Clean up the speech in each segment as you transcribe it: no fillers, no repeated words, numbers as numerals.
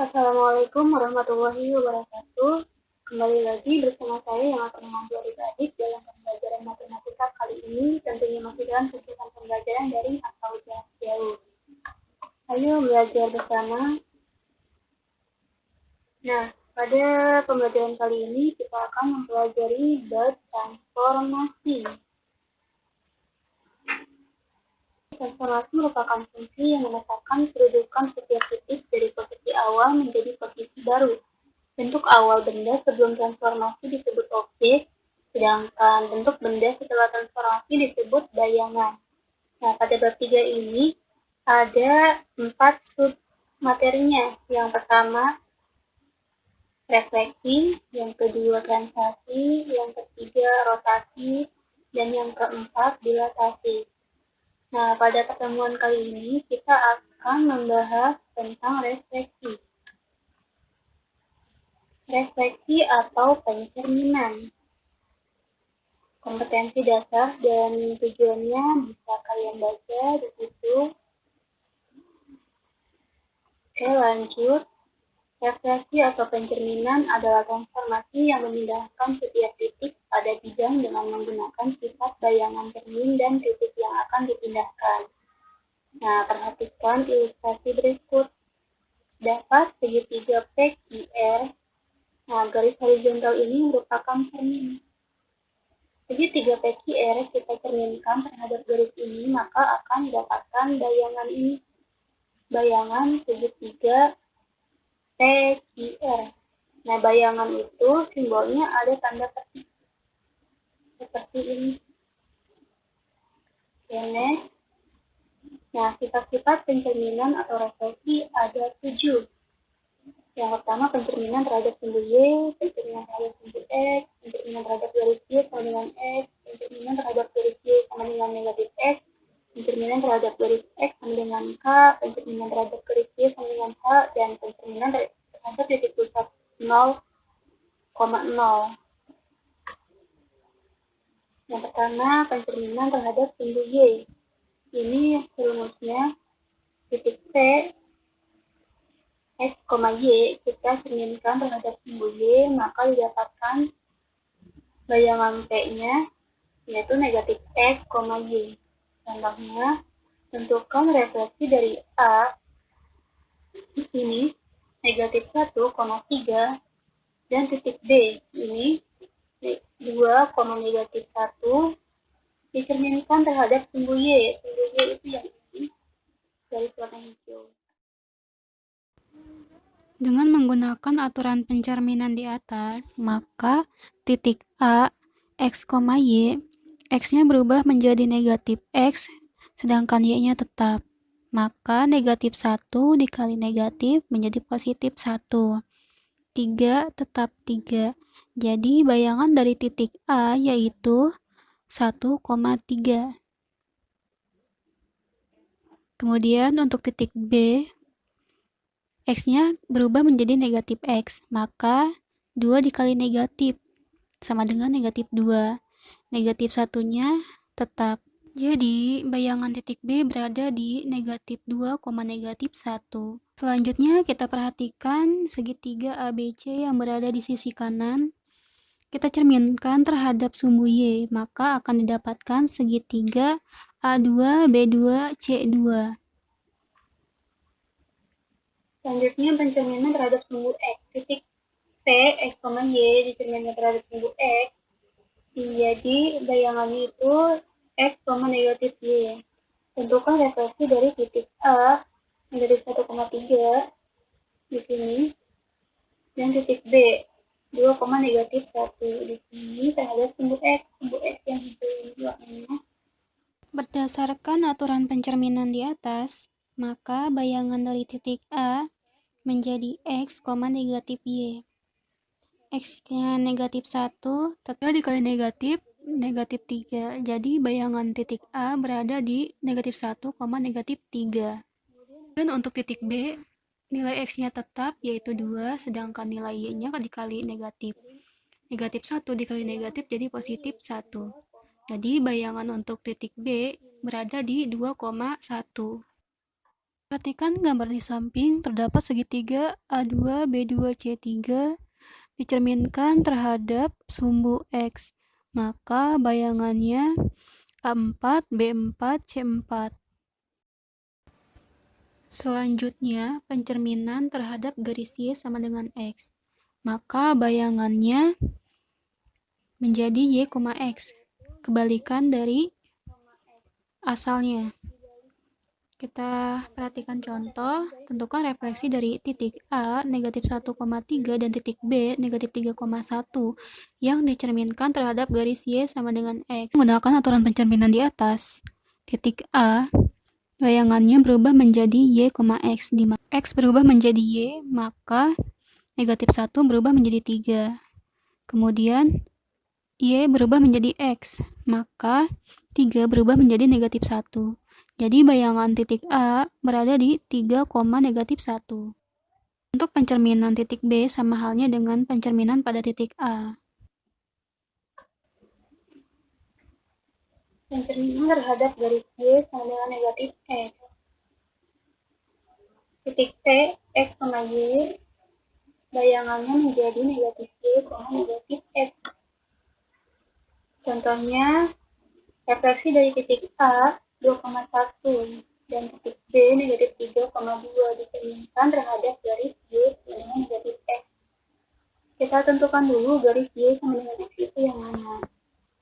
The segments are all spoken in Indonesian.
Assalamualaikum warahmatullahi wabarakatuh. Kembali lagi bersama saya yang akan membantu adik-adik dalam pembelajaran matematika kali ini, tentunya masih dalam kegiatan pembelajaran daring atau jarak jauh. Ayo belajar bersama. Nah, pada pembelajaran kali ini kita akan mempelajari bab transformasi. Transformasi merupakan fungsi yang menetapkan kedudukan setiap titik dari posisi awal menjadi posisi baru. Bentuk awal benda sebelum transformasi disebut objek, sedangkan bentuk benda setelah transformasi disebut bayangan. Nah, pada bab 3 ini ada 4 sub materinya. Yang pertama, refleksi, yang kedua, translasi, yang ketiga, rotasi, dan yang keempat, dilatasi. Nah, pada pertemuan kali ini kita akan membahas tentang refleksi. Refleksi atau pencerminan. Kompetensi dasar dan tujuannya bisa kalian baca di situ. Oke, lanjut. Refleksi atau pencerminan adalah transformasi yang memindahkan setiap titik pada bidang dengan menggunakan sifat bayangan cermin dan titik yang akan dipindahkan. Nah, perhatikan ilustrasi berikut. Dapat segitiga PQR. Nah, garis horizontal ini merupakan cermin. Segitiga PQR kita cerminkan terhadap garis ini, maka akan didapatkan bayangan ini. Bayangan segitiga PQR. Nah, bayangan itu simbolnya ada tanda petik. Seperti ini. Oke, next. Nah, sifat-sifat pencerminan atau refleksi ada 7. Yang pertama, pencerminan terhadap sumbu Y, pencerminan terhadap sumbu X, pencerminan terhadap garis Y sama dengan X, pencerminan terhadap garis Y sama dengan negatif X, pencerminan terhadap garis X sama dengan K, pencerminan terhadap garis Y sama dengan H, dan pencerminan terhadap titik pusat 0,0. Yang pertama, pencerminan terhadap sumbu Y. Ini rumusnya titik P X, Y kita cerminkan terhadap sumbu Y, maka didapatkan bayangan P-nya yaitu negatif X, Y. Contohnya, tentukan refleksi dari A ini negatif 1,3 dan titik B ini 2, negatif 1 dicerminkan terhadap sumbu Y. Sumbu Y itu yang ini, garis warna hijau. Dengan menggunakan aturan pencerminan di atas, maka titik A, X, Y, X-nya berubah menjadi negatif X, sedangkan Y-nya tetap. Maka negatif 1 dikali negatif menjadi positif 1. 3 tetap 3. Jadi bayangan dari titik A yaitu 1,3. Kemudian untuk titik B, X-nya berubah menjadi negatif X, maka 2 dikali negatif sama dengan negatif 2. Negatif satunya tetap. Jadi, bayangan titik B berada di negatif 2, negatif 1. Selanjutnya, kita perhatikan segitiga ABC yang berada di sisi kanan. Kita cerminkan terhadap sumbu Y, maka akan didapatkan segitiga A2, B2, C2. Selanjutnya, pencerminan terhadap sumbu X. Titik P, X, Y dicerminkan terhadap sumbu X. Jadi, bayangannya itu X, negatif Y. Tentukan refleksi dari titik A, negatif 1,3 di sini, dan titik B, 2, negatif 1 di sini terhadap sumbu X. Sumbu X yang hijau ini warnanya. Berdasarkan aturan pencerminan di atas, maka bayangan dari titik A menjadi X, negatif Y. X-nya negatif 1, tetap dikali negatif 3. Jadi bayangan titik A berada di negatif 1, negatif 3. Dan untuk titik B, nilai X-nya tetap yaitu 2, sedangkan nilai Y-nya dikali negatif. Negatif 1 dikali negatif jadi positif 1. Jadi bayangan untuk titik B berada di 2,1. Perhatikan gambar di samping, terdapat segitiga A2, B2, C3 dicerminkan terhadap sumbu X. Maka bayangannya A4, B4, C4. Selanjutnya, pencerminan terhadap garis Y sama dengan X. Maka bayangannya menjadi Y, X. Kebalikan dari asalnya. Kita perhatikan contoh, tentukan refleksi dari titik A negatif 1,3 dan titik B negatif 3,1 yang dicerminkan terhadap garis Y sama dengan X. Menggunakan aturan pencerminan di atas, titik A bayangannya berubah menjadi Y, X. Di mana X berubah menjadi Y, maka negatif 1 berubah menjadi 3. Kemudian Y berubah menjadi X, maka 3 berubah menjadi negatif 1. Jadi bayangan titik A berada di 3, negatif 1. Untuk pencerminan titik B sama halnya dengan pencerminan pada titik A. Pencerminan terhadap garis Y sama dengan negatif X. Titik T, X, Y, bayangannya menjadi negatif Y, negatif X. Contohnya, refleksi dari titik A 2,1 dan titik B negatif 3,2 dicerminkan terhadap garis Y sama dengan negatif X. Kita tentukan dulu garis Y sama dengan X itu yang mana.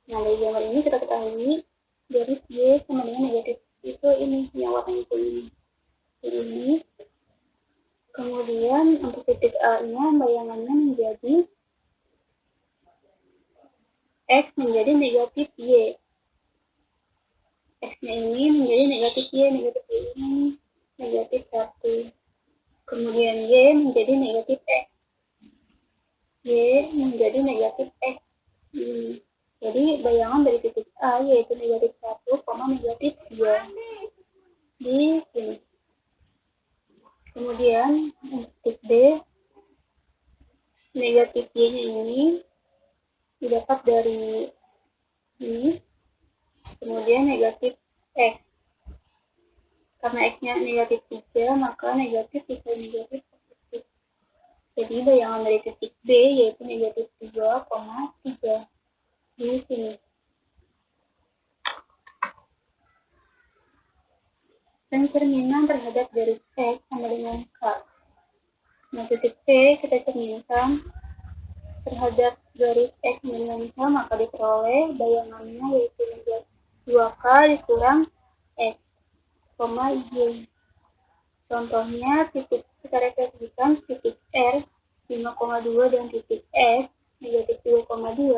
Nah, dari gambar ini kita ketahui garis Y sama dengan negatif itu ini, yang warna hijau ini. Ini. Kemudian untuk titik A-nya bayangannya menjadi X menjadi negatif Y. X-nya ini menjadi negatif Y ini negatif 1. Kemudian Y menjadi negatif X. Y menjadi negatif X. Jadi bayangan dari titik A yaitu negatif 1, negatif 2. Di sini. Kemudian titik B, negatif Y-nya ini didapat dari ini. Kemudian negatif X. Karena X-nya negatif 3, maka negatif dikali negatif positif. Jadi bayangan dari titik B yaitu negatif 3,3. Di sini. Pencerminan terhadap garis X sama dengan K. Nah, titik P kita cerminkan terhadap garis X sama dengan K, maka diperoleh bayangannya yaitu 2K dikurang X, Y. Contohnya, titik kita refleksikan titik R 5,2 dan titik S negatif 2,2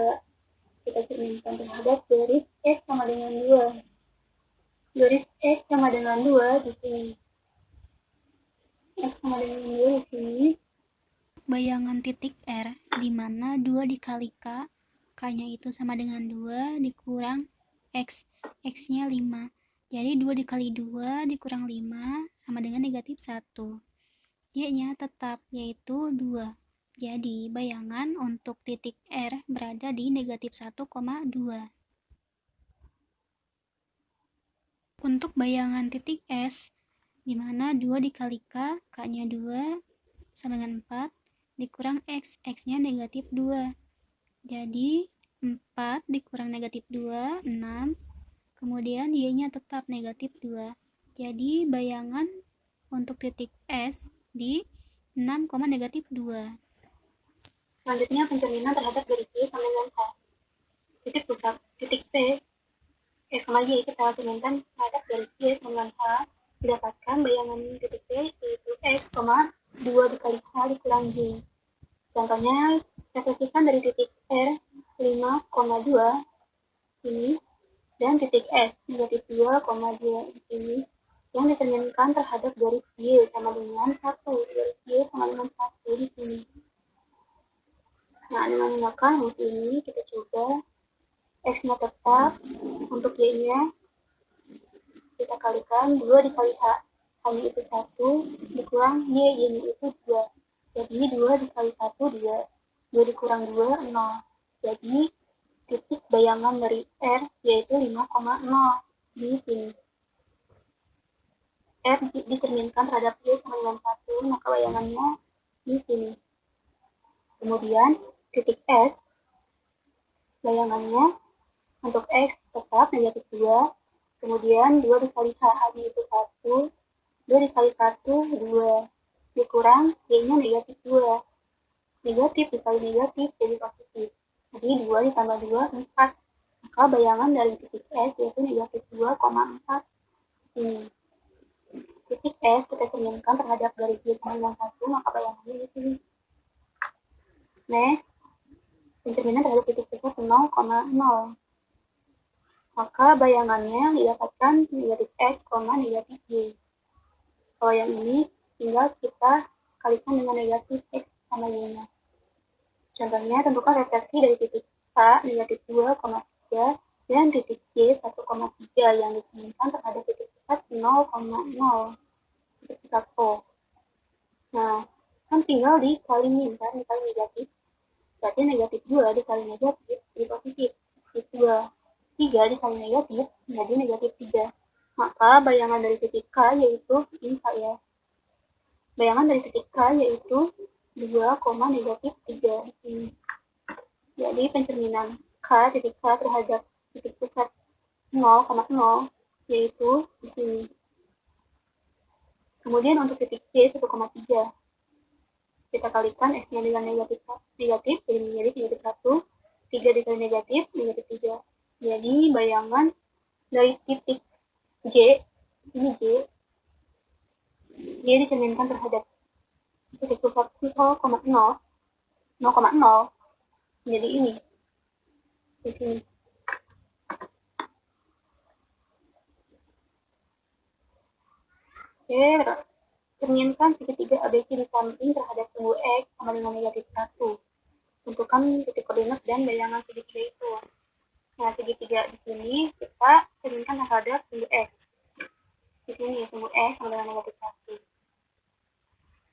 kita cerminkan terhadap garis X sama dengan 2. Garis X sama dengan 2 di sini. X sama dengan 2 di sini. Bayangan titik R, di mana 2 dikali K, K-nya itu sama dengan 2 dikurang X, X-nya 5. Jadi 2 dikali 2 dikurang 5 sama dengan negatif 1. Y-nya tetap, yaitu 2. Jadi bayangan untuk titik R berada di negatif 1,2. Untuk bayangan titik S, di mana 2 dikali K, K-nya 2, sama dengan 4, dikurang X, X-nya negatif 2. Jadi 4 dikurang negatif 2, 6. Kemudian Y-nya tetap negatif 2. Jadi bayangan untuk titik S di 6, negatif 2. Selanjutnya pencerminan terhadap garis Y sama dengan K. Titik pusat, titik P, X sama Y kita cerminkan terhadap garis Y sama dengan K. Didapatkan bayangan titik P yaitu X, 2 dikali K dikurang Y. Contohnya, refleksikan dari titik R 5,2 ini dan titik S negatif 2,2 ini yang dicerminkan terhadap garis Y sama dengan 1. Garis Y sama dengan 1 di sini. Nah, dengan menggunakan rumus ini kita coba X-nya tetap, untuk Y-nya kita kalikan 2 dikali H. H-nya itu 1 dikurang Y, Y-nya itu 2. Jadi 2 dikali 1, 2. 2 dikurang 2, 0. Jadi titik bayangan dari R yaitu 5,0 di sini. R dicerminkan terhadap Y sama dengan 1, maka bayangannya di sini. Kemudian titik S, bayangannya untuk X tetap negatif 2, kemudian 2 dikali H, H-nya itu 1, 2 dikali 1, 2, dikurang Y-nya negatif 2, negatif dikali negatif jadi positif, jadi 2 ditambah 2, 4, maka bayangan dari titik S yaitu negatif 2,4 sini. Titik S kita cerminkan terhadap garis Y sama dengan 1, maka bayangannya di sini. Next, pencerminan terhadap titik pusat 0,0. Maka bayangannya didapatkan negatif X, negatif Y. Kalau yang ini tinggal kita kalikan dengan negatif X sama Y-nya. Contohnya, tentukan refleksi dari titik A negatif 2,3 dan titik Y 1,3 yang dicerminkan terhadap titik pusat 0,0. Titik pusat O. Nah, kan tinggal dikaliin kan, dikali negatif. Berarti negatif 2 dikali negatif jadi positif. Negatif 2. 3 dikali negatif menjadi negatif 3. Maka bayangan dari titik K yaitu ini ya. Bayangan dari titik K yaitu 2, negatif 3 di sini. Jadi pencerminan K titik K terhadap titik pusat 0,0 yaitu di sini. Kemudian untuk titik C 1,3 kita kalikan X-nya dengan negatif jadi menjadi negatif 1, 3 dikali negatif 3. Jadi bayangan dari titik J, ini J, dia dicerminkan terhadap titik pusat 0,0 menjadi ini di sini. Oke, cerminkan segitiga ABC di samping terhadap sumbu X sama dengan negatif 1. Tentukan titik koordinat dan bayangan segitiga itu. Nah, segitiga di sini kita cerminkan terhadap sumbu X. Di sini sumbu X sama dengan negatif 1.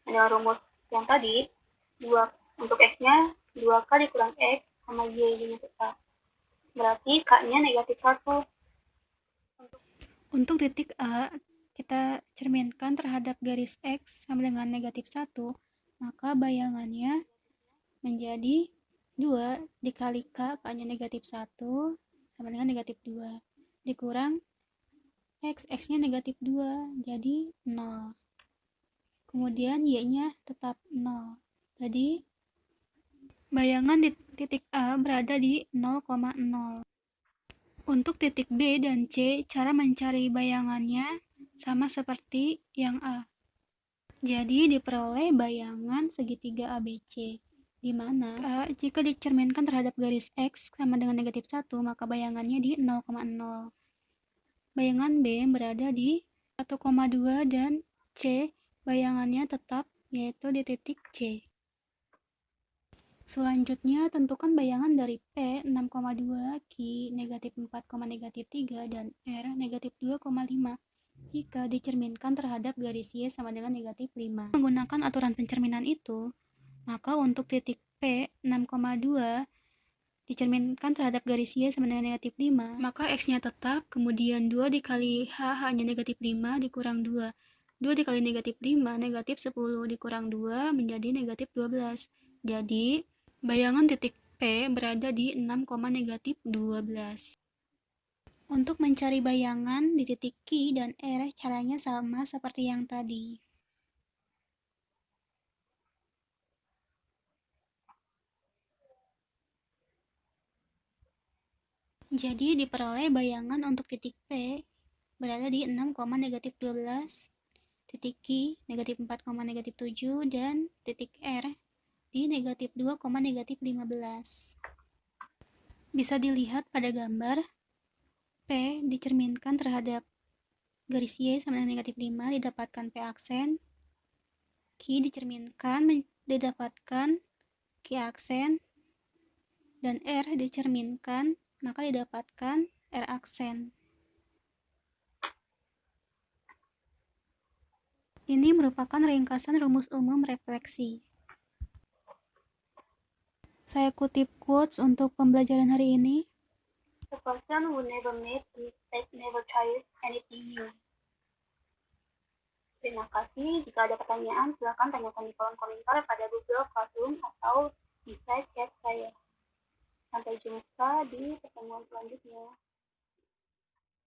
Dengan rumus yang tadi, untuk X-nya 2K dikurang X sama Y-nya tetap. Berarti K-nya negatif 1. Untuk titik A, kita cerminkan terhadap garis X sama dengan negatif 1, maka bayangannya menjadi 2 dikali K, K-nya negatif 1, sama dengan negatif 2, dikurang X, X-nya negatif 2, jadi 0. Kemudian Y-nya tetap 0. Jadi, bayangan di titik A berada di 0,0. Untuk titik B dan C, cara mencari bayangannya sama seperti yang A. Jadi diperoleh bayangan segitiga ABC, di mana A jika dicerminkan terhadap garis X sama dengan negatif 1, maka bayangannya di 0,0. Bayangan B berada di 1,2 dan C bayangannya tetap yaitu di titik C. Selanjutnya, tentukan bayangan dari P 6,2, Q negatif 4, negatif 3, dan R negatif 2,5 jika dicerminkan terhadap garis Y sama dengan negatif 5. Menggunakan aturan pencerminan itu, maka untuk titik P 6,2 dicerminkan terhadap garis Y sama dengan negatif 5, maka X-nya tetap, kemudian 2 dikali H, H-nya negatif 5, dikurang 2. 2 dikali negatif 5, negatif 10, dikurang 2, menjadi negatif 12. Jadi, bayangan titik P berada di 6, negatif 12. Untuk mencari bayangan di titik Q dan R, caranya sama seperti yang tadi. Jadi diperoleh bayangan untuk titik P berada di 6, negatif 12, titik Q negatif 4, negatif 7, dan titik R di negatif 2, negatif 15. Bisa dilihat pada gambar, P dicerminkan terhadap garis Y sama dengan negatif 5 didapatkan P aksen, Q dicerminkan didapatkan Q aksen, dan R dicerminkan maka didapatkan R aksen. Ini merupakan ringkasan rumus umum refleksi. Saya kutip quotes untuk pembelajaran hari ini. The person who never made a mistake never tries anything new. Terima kasih. Jika ada pertanyaan, silakan tanyakan di kolom komentar pada Google Classroom atau bisa chat saya. Sampai jumpa di pertemuan selanjutnya.